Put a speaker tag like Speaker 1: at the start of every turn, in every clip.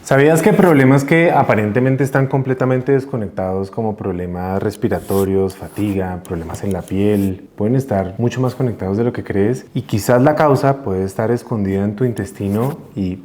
Speaker 1: ¿Sabías que problemas que aparentemente están completamente desconectados, como problemas respiratorios, fatiga, problemas en la piel, pueden estar mucho más conectados de lo que crees? Y quizás la causa puede estar escondida en tu intestino y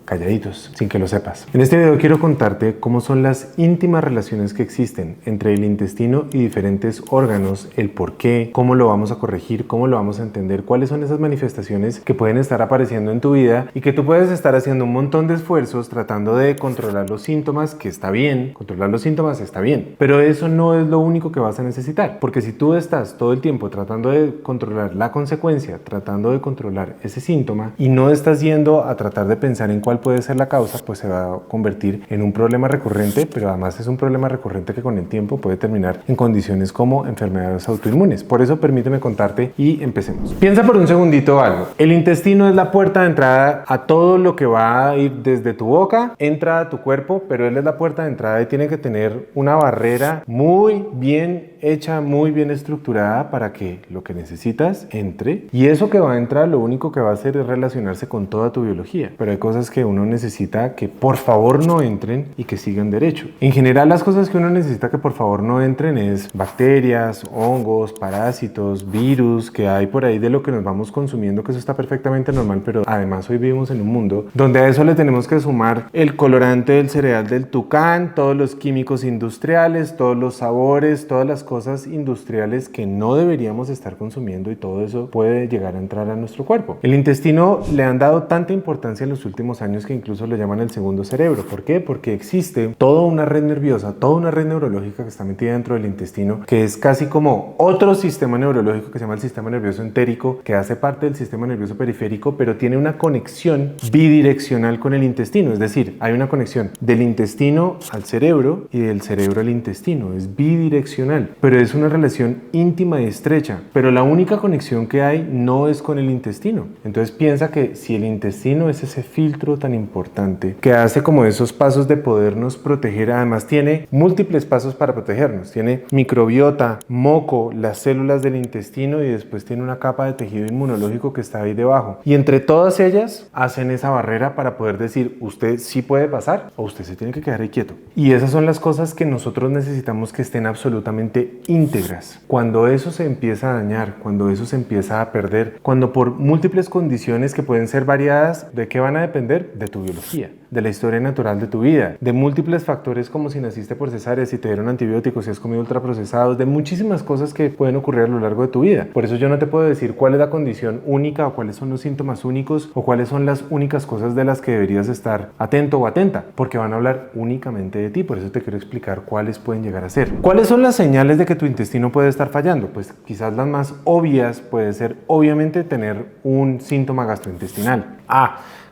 Speaker 1: calladitos, sin que lo sepas. En este video quiero contarte cómo son las íntimas relaciones que existen entre el intestino y diferentes órganos, el por qué, cómo lo vamos a corregir, cómo lo vamos a entender, cuáles son esas manifestaciones que pueden estar apareciendo en tu vida y que tú puedes estar haciendo un montón de esfuerzos tratando de controlar los síntomas, que está bien, controlar los síntomas está bien, pero eso no es lo único que vas a necesitar, porque si tú estás todo el tiempo tratando de controlar la consecuencia, tratando de controlar ese síntoma y no estás yendo a tratar de pensar en cuál puede ser la causa, pues se va a convertir en un problema recurrente, pero además es un problema recurrente que con el tiempo puede terminar en condiciones como enfermedades autoinmunes. Por eso permíteme contarte y empecemos. Piensa por un segundito algo. El intestino es la puerta de entrada a todo lo que va a ir desde tu boca, entra a tu cuerpo, pero él es la puerta de entrada y tiene que tener una barrera muy bien hecha, muy bien estructurada para que lo que necesitas entre, y eso que va a entrar lo único que va a hacer es relacionarse con toda tu biología, pero hay cosas que uno necesita que por favor no entren y que sigan derecho. En general, las cosas que uno necesita que por favor no entren es bacterias, hongos, parásitos, virus que hay por ahí de lo que nos vamos consumiendo, que eso está perfectamente normal, pero además hoy vivimos en un mundo donde a eso le tenemos que sumar el colorante del cereal del tucán, todos los químicos industriales, todos los sabores, todas las cosas industriales que no deberíamos estar consumiendo, y todo eso puede llegar a entrar a nuestro cuerpo. El intestino le han dado tanta importancia en los últimos años que incluso lo llaman el segundo cerebro. ¿Por qué? Porque existe toda una red nerviosa, toda una red neurológica que está metida dentro del intestino, que es casi como otro sistema neurológico que se llama el sistema nervioso entérico, que hace parte del sistema nervioso periférico, pero tiene una conexión bidireccional con el intestino. Es decir, hay una conexión del intestino al cerebro y del cerebro al intestino. Es bidireccional, pero es una relación íntima y estrecha. Pero la única conexión que hay no es con el intestino. Entonces piensa que si el intestino es ese filtro tan importante que hace como esos pasos de podernos proteger, además tiene múltiples pasos para protegernos. Tiene microbiota, moco, las células del intestino, y después tiene una capa de tejido inmunológico que está ahí debajo. Y entre todas ellas hacen esa barrera para poder decir, usted sí puede pasar o usted se tiene que quedar ahí quieto. Y esas son las cosas que nosotros necesitamos que estén absolutamente íntegras. Cuando eso se empieza a dañar, cuando eso se empieza a perder, cuando por múltiples condiciones que pueden ser variadas, ¿de qué van a depender? De tu biología, de la historia natural de tu vida, de múltiples factores como si naciste por cesárea, si te dieron antibióticos, si has comido ultraprocesados, de muchísimas cosas que pueden ocurrir a lo largo de tu vida. Por eso yo no te puedo decir cuál es la condición única o cuáles son los síntomas únicos o cuáles son las únicas cosas de las que deberías estar atento o atenta, porque van a hablar únicamente de ti. Por eso te quiero explicar cuáles pueden llegar a ser. ¿Cuáles son las señales de que tu intestino puede estar fallando? Pues quizás las más obvias puede ser obviamente tener un síntoma gastrointestinal.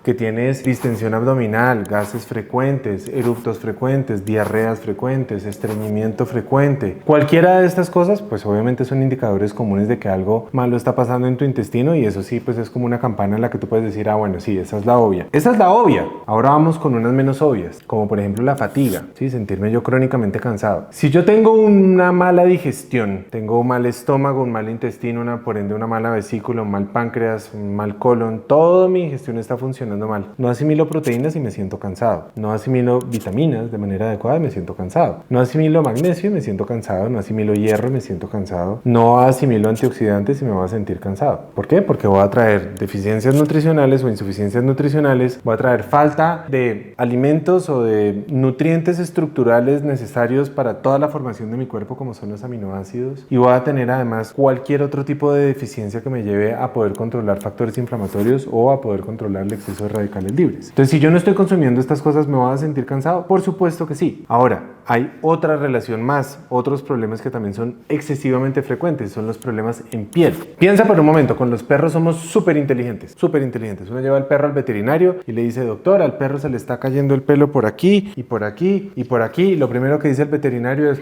Speaker 1: Que tienes distensión abdominal, gases frecuentes, eructos frecuentes, diarreas frecuentes, estreñimiento frecuente. Cualquiera de estas cosas, pues obviamente son indicadores comunes de que algo malo está pasando en tu intestino, y eso sí, pues es como una campana en la que tú puedes decir, bueno, sí, esa es la obvia. Esa es la obvia. Ahora vamos con unas menos obvias, como por ejemplo la fatiga, ¿sí? Sentirme yo crónicamente cansado. Si yo tengo una mala digestión, tengo un mal estómago, un mal intestino, por ende una mala vesícula, un mal páncreas, un mal colon, toda mi digestión está funcionando mal. No asimilo proteínas y me siento cansado. No asimilo vitaminas de manera adecuada y me siento cansado. No asimilo magnesio y me siento cansado. No asimilo hierro y me siento cansado. No asimilo antioxidantes y me voy a sentir cansado. ¿Por qué? Porque voy a traer deficiencias nutricionales o insuficiencias nutricionales. Voy a traer falta de alimentos o de nutrientes estructurales necesarios para toda la formación de mi cuerpo, como son los aminoácidos. Y voy a tener además cualquier otro tipo de deficiencia que me lleve a poder controlar factores inflamatorios o a poder controlar el exceso de radicales libres. Entonces, si yo no estoy consumiendo estas cosas, ¿me voy a sentir cansado? Por supuesto que sí. Ahora, hay otra relación más, otros problemas que también son excesivamente frecuentes, son los problemas en piel. Piensa por un momento, con los perros somos súper inteligentes, súper inteligentes. Uno lleva al perro al veterinario y le dice, doctor, al perro se le está cayendo el pelo por aquí y por aquí y por aquí. Y lo primero que dice el veterinario es,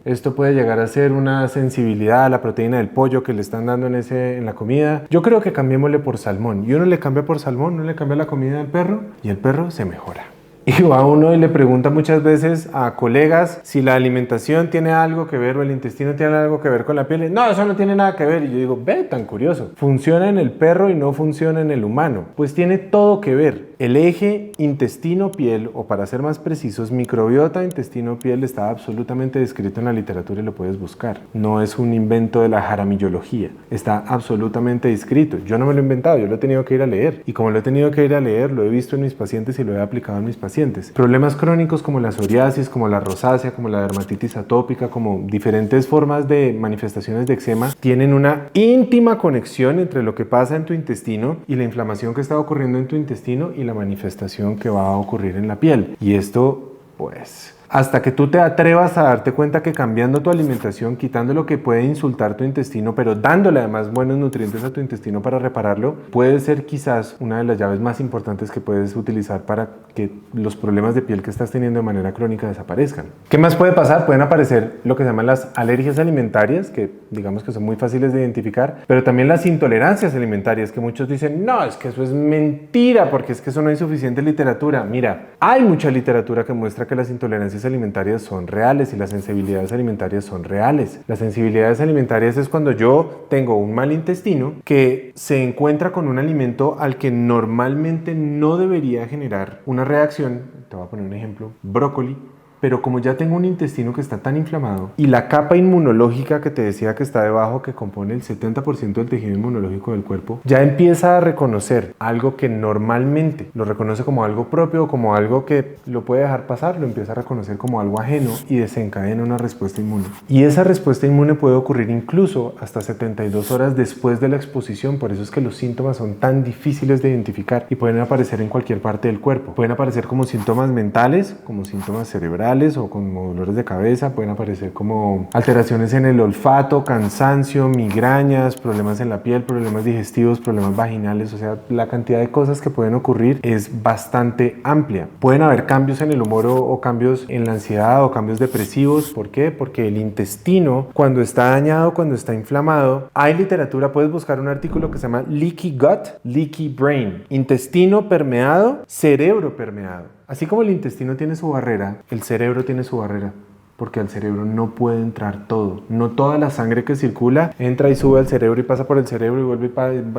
Speaker 1: esto puede llegar a ser una sensibilidad a la proteína del pollo que le están dando en la comida. Yo creo que cambiémosle por salmón. Y uno le cambia por salmón, uno le cambia la comida al perro y el perro se mejora. Y va uno y le pregunta muchas veces a colegas si la alimentación tiene algo que ver o el intestino tiene algo que ver con la piel. No, eso no tiene nada que ver. Y yo digo, ve, tan curioso. Funciona en el perro y no funciona en el humano. Pues tiene todo que ver. El eje intestino-piel, o para ser más precisos, microbiota intestino-piel, está absolutamente descrito en la literatura y lo puedes buscar. No es un invento de la jaramillología. Está absolutamente descrito. Yo no me lo he inventado, yo lo he tenido que ir a leer. Y como lo he tenido que ir a leer, lo he visto en mis pacientes y lo he aplicado en mis pacientes. Problemas crónicos como la psoriasis, como la rosácea, como la dermatitis atópica, como diferentes formas de manifestaciones de eczema, tienen una íntima conexión entre lo que pasa en tu intestino y la inflamación que está ocurriendo en tu intestino y la manifestación que va a ocurrir en la piel. Y esto, pues, hasta que tú te atrevas a darte cuenta que cambiando tu alimentación, quitando lo que puede insultar tu intestino, pero dándole además buenos nutrientes a tu intestino para repararlo, puede ser quizás una de las llaves más importantes que puedes utilizar para que los problemas de piel que estás teniendo de manera crónica desaparezcan. ¿Qué más puede pasar? Pueden aparecer lo que se llaman las alergias alimentarias, que digamos que son muy fáciles de identificar, pero también las intolerancias alimentarias, que muchos dicen, no, es que eso es mentira, porque es que eso no hay suficiente literatura. Mira, hay mucha literatura que muestra que las intolerancias alimentarias son reales y las sensibilidades alimentarias son reales. Las sensibilidades alimentarias es cuando yo tengo un mal intestino que se encuentra con un alimento al que normalmente no debería generar una reacción. Te voy a poner un ejemplo: brócoli. Pero como ya tengo un intestino que está tan inflamado y la capa inmunológica que te decía que está debajo, que compone el 70% del tejido inmunológico del cuerpo, ya empieza a reconocer algo que normalmente lo reconoce como algo propio, como algo que lo puede dejar pasar, lo empieza a reconocer como algo ajeno y desencadena una respuesta inmune. Y esa respuesta inmune puede ocurrir incluso hasta 72 horas después de la exposición. Por eso es que los síntomas son tan difíciles de identificar y pueden aparecer en cualquier parte del cuerpo. Pueden aparecer como síntomas mentales, como síntomas cerebrales, o como dolores de cabeza. Pueden aparecer como alteraciones en el olfato, cansancio, migrañas, problemas en la piel, problemas digestivos, problemas vaginales. O sea, la cantidad de cosas que pueden ocurrir es bastante amplia. Pueden haber cambios en el humor o cambios en la ansiedad o cambios depresivos. ¿Por qué? Porque el intestino, cuando está dañado, cuando está inflamado, hay literatura. Puedes buscar un artículo que se llama Leaky Gut, Leaky Brain. Intestino permeado, cerebro permeado. Así como el intestino tiene su barrera, el cerebro tiene su barrera, porque al cerebro no puede entrar todo. No toda la sangre que circula entra y sube al cerebro y pasa por el cerebro y vuelve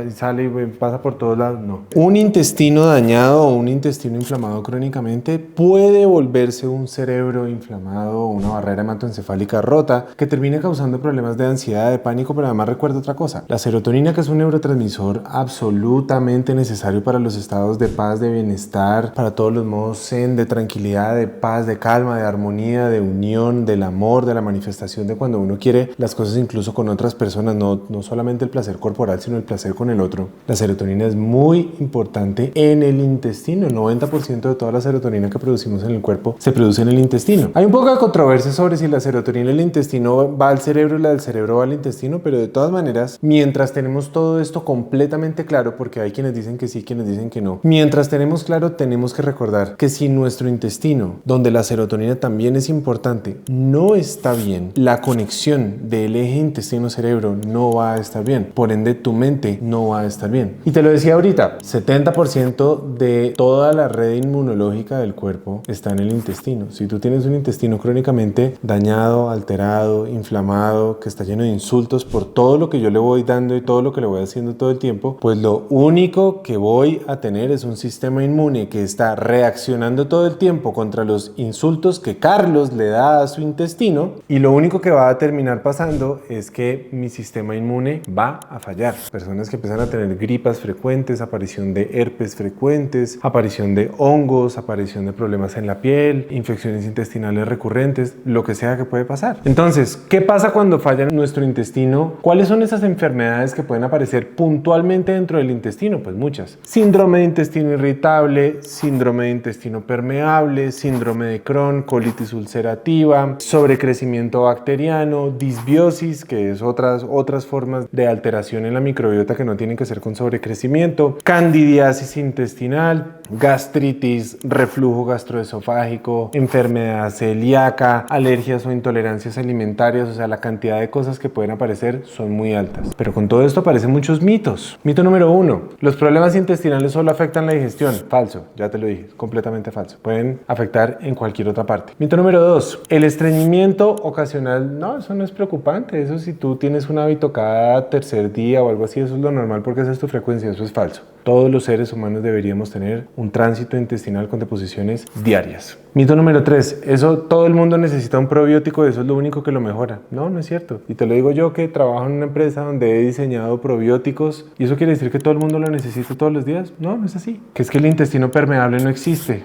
Speaker 1: y sale y pasa por todos lados. No. Un intestino dañado o un intestino inflamado crónicamente puede volverse un cerebro inflamado o una barrera hematoencefálica rota que termine causando problemas de ansiedad, de pánico. Pero además recuerda otra cosa: la serotonina, que es un neurotransmisor absolutamente necesario para los estados de paz, de bienestar, para todos los modos zen, de tranquilidad, de paz, de calma, de armonía, de unión, del amor, de la manifestación de cuando uno quiere las cosas incluso con otras personas, no solamente el placer corporal, sino el placer con el otro. La serotonina es muy importante en el intestino. El 90% de toda la serotonina que producimos en el cuerpo se produce en el intestino. Hay un poco de controversia sobre si la serotonina del intestino va al cerebro y la del cerebro va al intestino, pero de todas maneras, mientras tenemos todo esto completamente claro, porque hay quienes dicen que sí, quienes dicen que no, mientras tenemos claro, tenemos que recordar que si nuestro intestino, donde la serotonina también es importante, no está bien, la conexión del eje intestino-cerebro no va a estar bien. Por ende, tu mente no va a estar bien. Y te lo decía ahorita, 70% de toda la red inmunológica del cuerpo está en el intestino. Si tú tienes un intestino crónicamente dañado, alterado, inflamado, que está lleno de insultos por todo lo que yo le voy dando y todo lo que le voy haciendo todo el tiempo, pues lo único que voy a tener es un sistema inmune que está reaccionando todo el tiempo contra los insultos que Carlos le da a su intestino, y lo único que va a terminar pasando es que mi sistema inmune va a fallar. Personas que empiezan a tener gripas frecuentes, aparición de herpes frecuentes, aparición de hongos, aparición de problemas en la piel, infecciones intestinales recurrentes, lo que sea que puede pasar. Entonces, ¿qué pasa cuando falla nuestro intestino? ¿Cuáles son esas enfermedades que pueden aparecer puntualmente dentro del intestino? Pues muchas. Síndrome de intestino irritable, síndrome de intestino permeable, síndrome de Crohn, colitis ulcerativa, sobrecrecimiento bacteriano, disbiosis, que es otras formas de alteración en la microbiota que no tienen que ser con sobrecrecimiento, candidiasis intestinal, gastritis, reflujo gastroesofágico, enfermedad celíaca, alergias o intolerancias alimentarias. O sea, la cantidad de cosas que pueden aparecer son muy altas. Pero con todo esto aparecen muchos mitos. Mito número 1: los problemas intestinales solo afectan la digestión. Falso, ya te lo dije, completamente falso. Pueden afectar en cualquier otra parte. Mito número 2: el estreñimiento ocasional. No, eso no es preocupante. Eso, si tú tienes un hábito cada tercer día o algo así, eso es lo normal porque esa es tu frecuencia. Eso es falso. Todos los seres humanos deberíamos tener un tránsito intestinal con deposiciones diarias. Mito número 3: eso, todo el mundo necesita un probiótico, eso es lo único que lo mejora. No, no es cierto. Y te lo digo yo, que trabajo en una empresa donde he diseñado probióticos. ¿Y eso quiere decir que todo el mundo lo necesita todos los días? No, no es así. Que es que el intestino permeable no existe.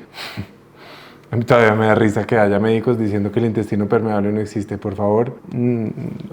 Speaker 1: A mí todavía me da risa que haya médicos diciendo que el intestino permeable no existe. Por favor,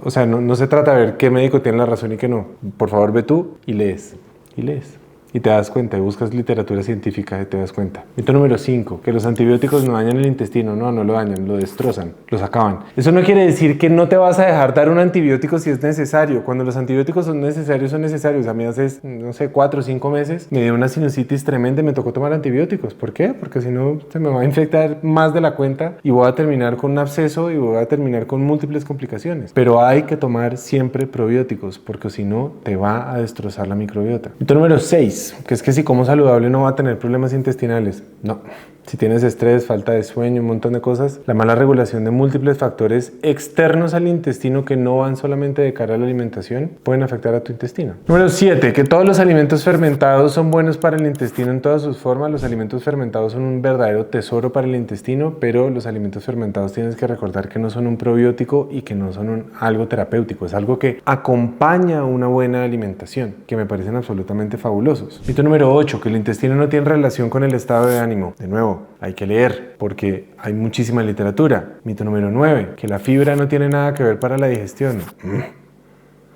Speaker 1: o sea, no se trata de ver qué médico tiene la razón y qué no. Por favor, ve tú y lees. Y lees. Y te das cuenta, y buscas literatura científica y te das cuenta. Mito número 5: que los antibióticos no dañan el intestino. No, no lo dañan, lo destrozan, los acaban. Eso no quiere decir que no te vas a dejar dar un antibiótico si es necesario. Cuando los antibióticos son necesarios, son necesarios. A mí hace, no sé, 4 o 5 meses me dio una sinusitis tremenda y me tocó tomar antibióticos. ¿Por qué? Porque si no, se me va a infectar más de la cuenta y voy a terminar con un absceso y voy a terminar con múltiples complicaciones. Pero hay que tomar siempre probióticos, porque si no, te va a destrozar la microbiota. Mito número 6: que es que si como saludable no va a tener problemas intestinales. No. Si tienes estrés, falta de sueño, un montón de cosas, la mala regulación de múltiples factores externos al intestino que no van solamente de cara a la alimentación, pueden afectar a tu intestino. Número 7: que todos los alimentos fermentados son buenos para el intestino en todas sus formas. Los alimentos fermentados son un verdadero tesoro para el intestino, pero los alimentos fermentados tienes que recordar que no son un probiótico y que no son algo terapéutico. Es algo que acompaña una buena alimentación, que me parecen absolutamente fabulosos. Mito número 8: que el intestino no tiene relación con el estado de ánimo. De nuevo, hay que leer porque hay muchísima literatura. Mito número 9: que la fibra no tiene nada que ver para la digestión.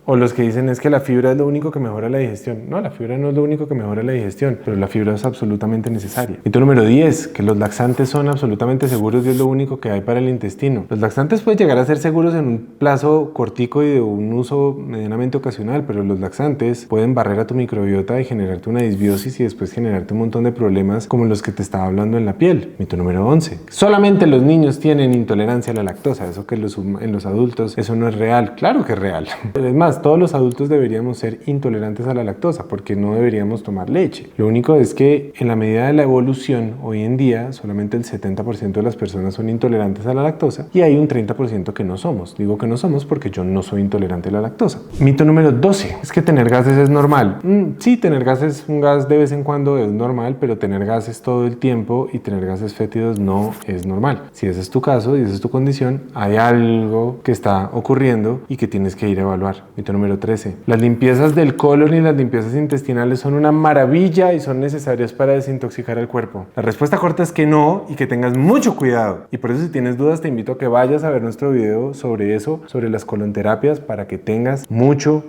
Speaker 1: O los que dicen es que la fibra es lo único que mejora la digestión. No, la fibra no es lo único que mejora la digestión, pero la fibra es absolutamente necesaria. Mito número 10: que los laxantes son absolutamente seguros y es lo único que hay para el intestino. Los laxantes pueden llegar a ser seguros en un plazo cortico y de un uso medianamente ocasional, pero los laxantes pueden barrer a tu microbiota y generarte una disbiosis y después generarte un montón de problemas como los que te estaba hablando en la piel. Mito número 11: solamente los niños tienen intolerancia a la lactosa. Eso que en los adultos, eso no es real. Claro que es real. Es más, todos los adultos deberíamos ser intolerantes a la lactosa porque no deberíamos tomar leche. Lo único es que en la medida de la evolución, hoy en día solamente el 70% de las personas son intolerantes a la lactosa y hay un 30% que no somos. Digo que no somos porque yo no soy intolerante a la lactosa. Mito número 12: es que tener gases es normal. Sí, tener gases, un gas de vez en cuando es normal, pero tener gases todo el tiempo y tener gases fétidos no es normal. Si ese es tu caso y esa es tu condición, hay algo que está ocurriendo y que tienes que ir a evaluar. Mito número 13: las limpiezas del colon y las limpiezas intestinales son una maravilla y son necesarias para desintoxicar el cuerpo. La respuesta corta es que no y que tengas mucho cuidado. Y por eso, si tienes dudas, te invito a que vayas a ver nuestro video sobre eso, sobre las colonterapias, para que tengas mucho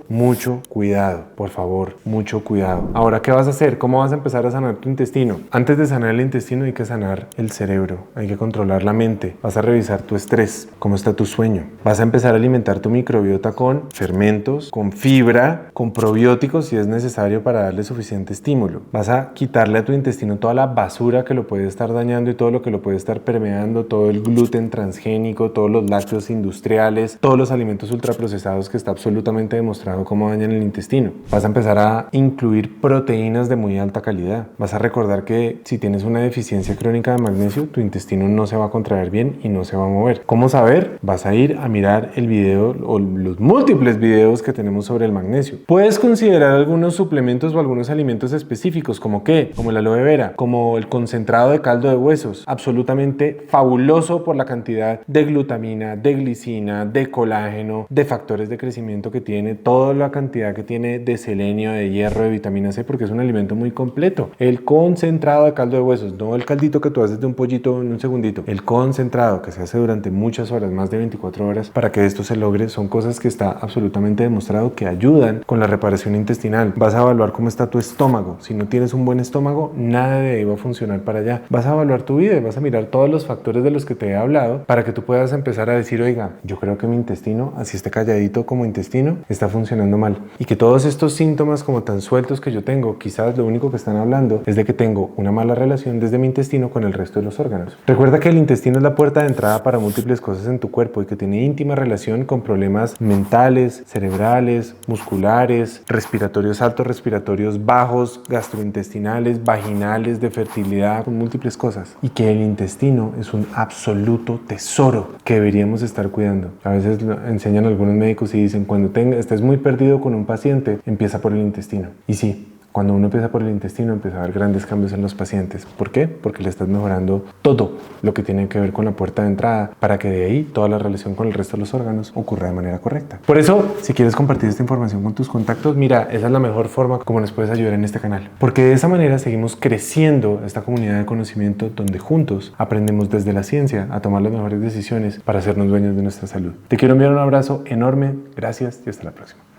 Speaker 1: cuidado. Por favor, mucho cuidado. Ahora, ¿qué vas a hacer? ¿Cómo vas a empezar a sanar tu intestino? Antes de sanar el intestino hay que sanar el cerebro, hay que controlar la mente. Vas a revisar tu estrés, cómo está tu sueño. Vas a empezar a alimentar tu microbiota con fermentos, con fibra, con probióticos si es necesario para darle suficiente estímulo. Vas a quitarle a tu intestino toda la basura que lo puede estar dañando y todo lo que lo puede estar permeando, todo el gluten transgénico, todos los lácteos industriales, todos los alimentos ultraprocesados que está absolutamente demostrado cómo dañan el intestino. Vas a empezar a incluir proteínas de muy alta calidad. Vas a recordar que si tienes una deficiencia crónica de magnesio, tu intestino no se va a contraer bien y no se va a mover. ¿Cómo saber? Vas a ir a mirar el video o los múltiples videos que tenemos sobre el magnesio. Puedes considerar algunos suplementos o algunos alimentos específicos, como el aloe vera, como el concentrado de caldo de huesos, absolutamente fabuloso por la cantidad de glutamina, de glicina, de colágeno, de factores de crecimiento que tiene, toda la cantidad que tiene de selenio, de hierro, de vitamina C, porque es un alimento muy completo. El concentrado de caldo de huesos, no el caldito que tú haces de un pollito en un segundito, el concentrado que se hace durante muchas horas, más de 24 horas, para que esto se logre, son cosas que está absolutamente científicamente demostrado que ayudan con la reparación intestinal. Vas a evaluar cómo está tu estómago. Si no tienes un buen estómago, nada de ahí va a funcionar para allá. Vas a evaluar tu vida y vas a mirar todos los factores de los que te he hablado para que tú puedas empezar a decir, oiga, yo creo que mi intestino, así esté calladito como intestino, está funcionando mal. Y que todos estos síntomas como tan sueltos que yo tengo, quizás lo único que están hablando es de que tengo una mala relación desde mi intestino con el resto de los órganos. Recuerda que el intestino es la puerta de entrada para múltiples cosas en tu cuerpo y que tiene íntima relación con problemas mentales, cerebrales, musculares, respiratorios altos, respiratorios bajos, gastrointestinales, vaginales, de fertilidad, con múltiples cosas. Y que el intestino es un absoluto tesoro que deberíamos estar cuidando. A veces lo enseñan algunos médicos y dicen, cuando estés muy perdido con un paciente, empieza por el intestino. Y sí, cuando uno empieza por el intestino, empieza a haber grandes cambios en los pacientes. ¿Por qué? Porque le estás mejorando todo lo que tiene que ver con la puerta de entrada para que de ahí toda la relación con el resto de los órganos ocurra de manera correcta. Por eso, si quieres compartir esta información con tus contactos, mira, esa es la mejor forma como nos puedes ayudar en este canal. Porque de esa manera seguimos creciendo esta comunidad de conocimiento donde juntos aprendemos desde la ciencia a tomar las mejores decisiones para hacernos dueños de nuestra salud. Te quiero enviar un abrazo enorme, gracias y hasta la próxima.